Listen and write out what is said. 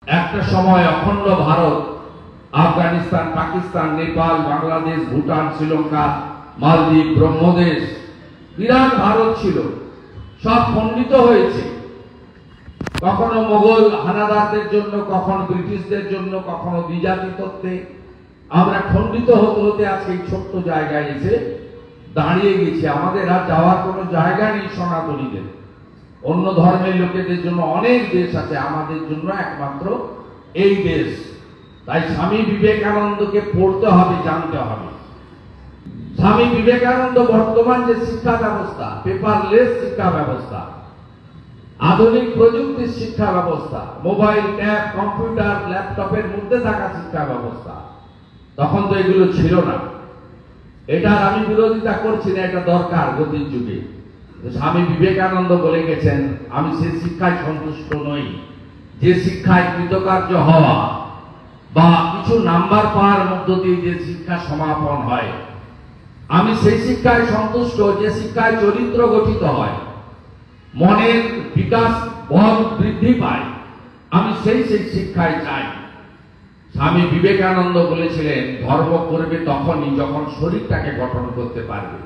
একটা সময় অখণ্ড ভারত, আফগানিস্তান, পাকিস্তান, নেপাল, বাংলাদেশ, ভুটান, শ্রীলঙ্কা, মালদ্বীপ, ব্রহ্মদেশ, বিরাট ভারত ছিল, সব খণ্ডিত হয়েছে। কখনো মোগল হানাদারদের জন্য, কখনো ব্রিটিশদের জন্য, কখনো দ্বিজাতি তত্ত্বে আমরা খণ্ডিত হতে হতে আজকে এই ছোট্ট জায়গায় এসে দাঁড়িয়ে গেছি। আমাদের আর যাওয়ার কোনো জায়গা নেই সনাতনীদের। অন্য ধর্মের লোকেদের জন্য অনেক দেশ আছে, আমাদের জন্য একমাত্র এই দেশ। তাই স্বামী বিবেকানন্দকে পড়তে হবে, জানতে হবে। স্বামী বিবেকানন্দ বর্তমান যে শিক্ষা ব্যবস্থা, পেপারলেস শিক্ষা ব্যবস্থা, আধুনিক প্রযুক্তির শিক্ষা ব্যবস্থা, মোবাইল, ট্যাব, কম্পিউটার, ল্যাপটপের মধ্যে থাকা শিক্ষা ব্যবস্থা, তখন তো এগুলো ছিল না। এটার আমি বিরোধিতা করছি না, এটা দরকার গতির যুগে। স্বামী বিবেকানন্দ বলে গেছেন, আমি সে শিক্ষায় সন্তুষ্ট নই যে শিক্ষায় কৃতকার্য হওয়া বা কিছু নাম্বার পাওয়ার মধ্য দিয়ে যে শিক্ষা সমাপন হয়। আমি সেই শিক্ষায় সন্তুষ্ট যে শিক্ষায় চরিত্র গঠিত হয়, মনের বিকাশ বল বৃদ্ধি পায়। আমি সেই শিক্ষায় চাই। স্বামী বিবেকানন্দ বলেছিলেন, ধর্ম করবে তখনই যখন শরীরটাকে গঠন করতে পারবে।